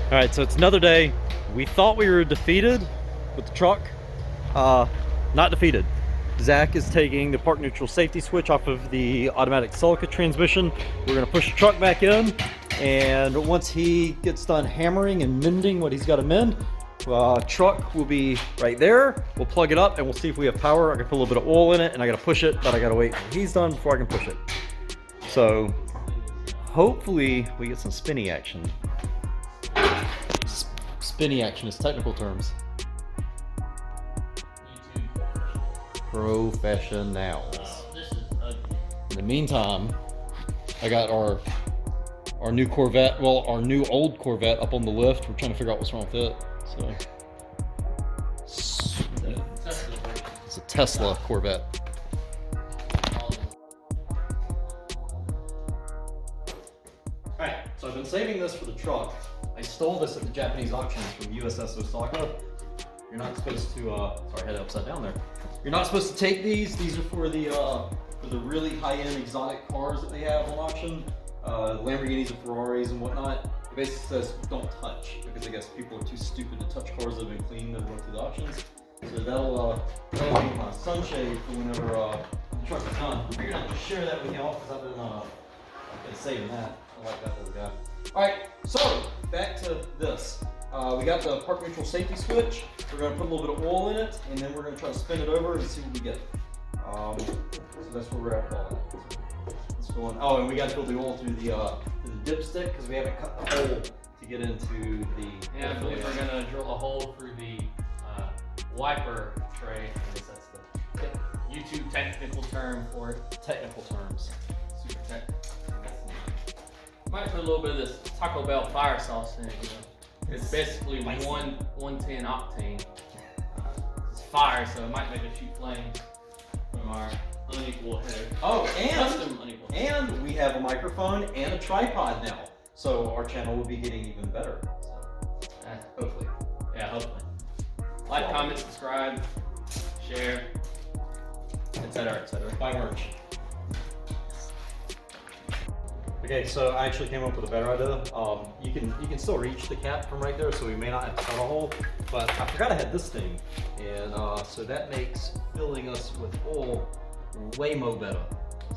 Alright, so it's another day. We thought we were defeated with the truck. Not defeated. Zach is taking the park neutral safety switch off of the automatic Celica transmission. We're going to push the truck back in, and once he gets done hammering and mending what he's got to mend, truck will be right there. We'll plug it up and we'll see if we have power. I can put a little bit of oil in it and I got to push it, but I got to wait until he's done before I can push it. So hopefully we get some spinny action. Spinny action is technical terms. Professionals. In the meantime, I got our new Corvette, well, our new old Corvette up on the lift. We're trying to figure out what's wrong with it. So it's a Tesla Corvette. Alright, so I've been saving this for the truck. I stole this at the Japanese auctions from USS Osaka. You're not supposed to, sorry, I had it upside down there. You're not supposed to take these. These are for the really high-end exotic cars that they have on auction. Lamborghinis and Ferraris and whatnot. It basically says don't touch, because I guess people are too stupid to touch cars that have been cleaned and run through the auctions. So that'll be my sunshade for whenever the truck is done. I figured I'd just share that with y'all because I've been saving that. I like that little guy. Alright, so back to this. We got the park neutral safety switch. We're going to put a little bit of oil in it, and then we're going to try to spin it over and see what we get. So that's where we're at with all that. Let's go on. Oh, and we got to fill the oil through the dipstick because we haven't cut the hole to get into the. Yeah, I believe we're going to drill a hole through the wiper tray. I guess that's the YouTube technical term for it. Technical terms. Super tech. Might put a little bit of this Taco Bell fire sauce in it, you know. It's basically 110 octane. It's fire, so it might make a shoot flames from our unequal header. Oh, Custom unequal header. And we have a microphone and a tripod now, so our channel will be getting even better. So, hopefully. Yeah, hopefully. Like, comment, subscribe, share, etc., etc. Buy merch. Okay, so I actually came up with a better idea. You can still reach the cap from right there, so we may not have to cut a hole. But I forgot I had this thing, and so that makes filling us with oil way more better.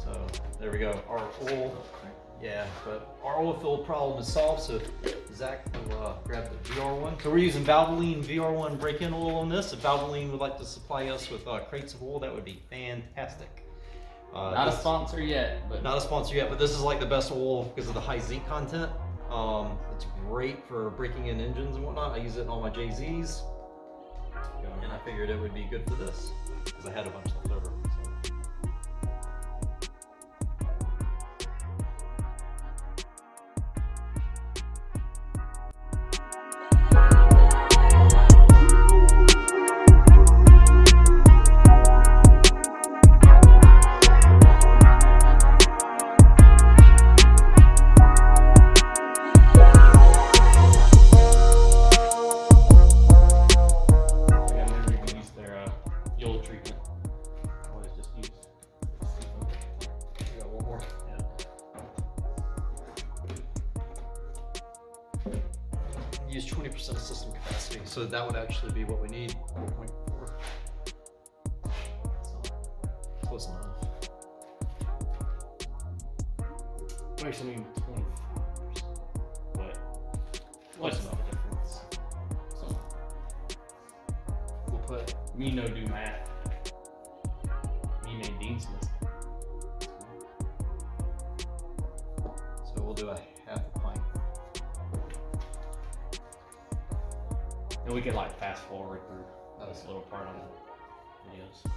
So there we go. Our oil, yeah, but our oil fill problem is solved. So Zach will grab the VR1. So we're using Valvoline VR1 break-in oil on this. If Valvoline would like to supply us with crates of oil, that would be fantastic. Not a sponsor yet, but not a sponsor yet, but this is like the best oil because of the high zinc content. It's great for breaking in engines and whatnot. I use it in all my JZs, and I figured it would be good for this because I had a bunch left over. Use 20% of system capacity, so that would actually be what we need. 4.4. So close enough. actually mean 25%, but what's the difference? So we'll put me no do math. Me made Dean Smith. So we'll do a half a pint. And we could like fast forward through this little part on the videos.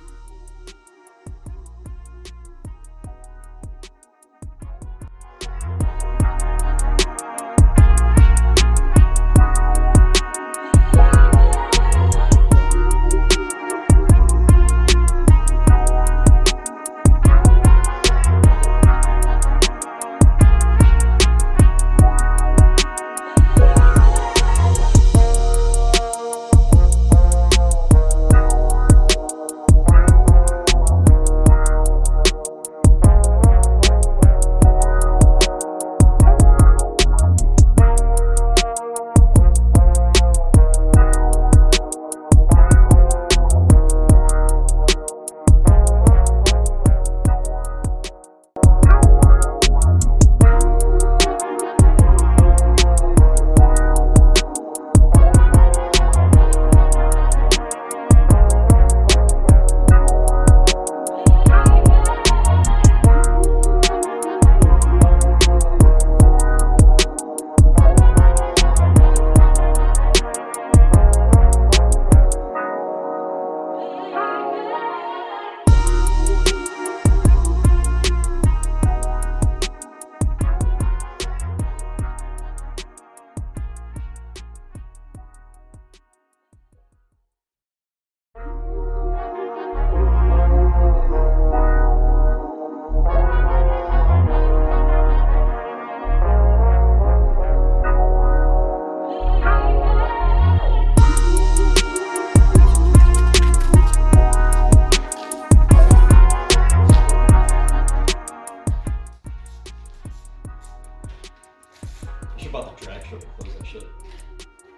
about the drag strip and close that shit.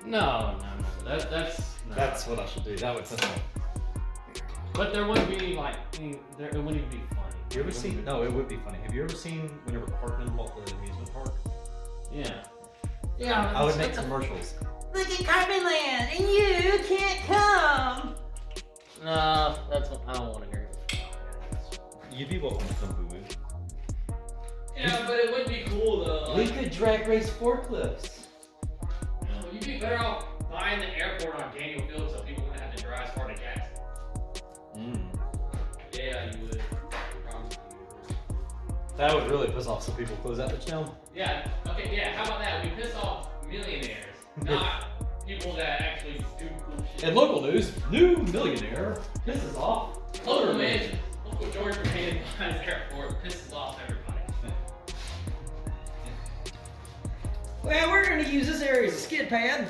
No. That's what I should do. That would piss me off. But there wouldn't be like, it wouldn't even be funny. You ever seen? No, it would be funny. Have you ever seen whenever Parkman bought the amusement park? Yeah. Yeah. I would make commercials. Look at Cartman Land, and you can't come. No, that's what I don't want to hear. You'd be welcome to come, boo boo. Yeah, but it would be cool though. We could drag race forklifts. You'd be better off buying the airport on Daniel Field so people wouldn't have to drive as far to Jackson. Yeah, you would. I promise you. That would really piss off some people. Close that bitch down. Yeah. Okay. Yeah. How about that? We piss off millionaires, not people that actually do cool shit. In local news, new millionaire pisses off. Local man, local George McCain behind the airport pisses off everybody. Well, we're gonna use this area as a skid pad.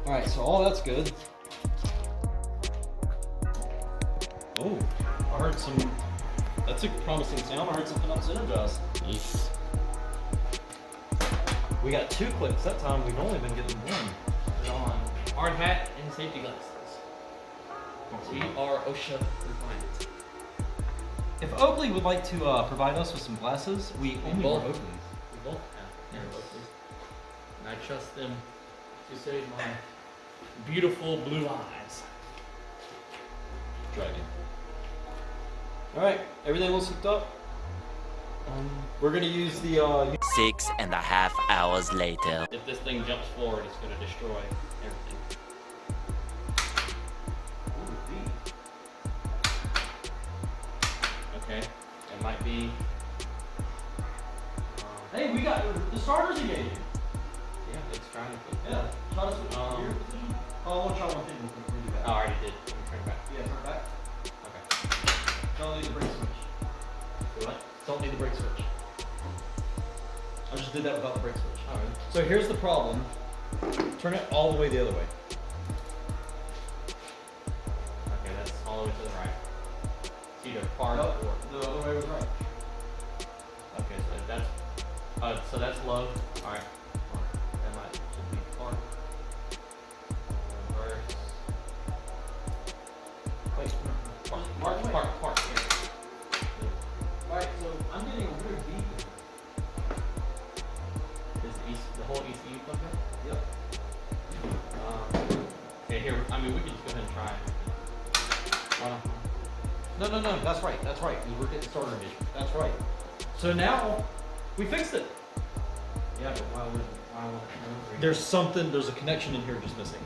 Alright, so all that's good. Oh, I heard some. That's a promising sound. I heard something else energized. Yes. We got 2 clips that time. We've only been getting 1. Put on hard hat and safety glasses. We are OSHA compliant. If Oakley would like to provide us with some glasses, we only both. wear Oakleys. We both have. They're Oakleys. And I trust them to save my beautiful blue eyes. Dragon. Alright, everything looks hooked up. We're gonna use the 6.5 hours later. If this thing jumps forward, it's going to destroy everything. Okay, it might be. Hey, we got the starters again. Yeah, it's trying to put. Yeah, shot us with your position. Oh, I want to shot one thing. We'll do that. Oh, I already did. Let me turn it back. Yeah, turn it back. Okay. Don't need the brake switch. Do what? Don't need the brake switch. I just did that without the brake switch. All right. So here's the problem. Turn it all the way the other way. Okay, that's all the way to the right. It's either park Nope, or. the other way was right. Okay, so that's low. All right. That might should be park. Reverse. Wait. Park. Here. Alright, so I'm getting a weird beat. Is the whole ECU plugged in? Yep. Okay, here. I mean, we can just go ahead and try it. No, that's right. We're getting starter edition. That's right. So now, we fixed it. Yeah, but why would it? There's a connection in here just missing.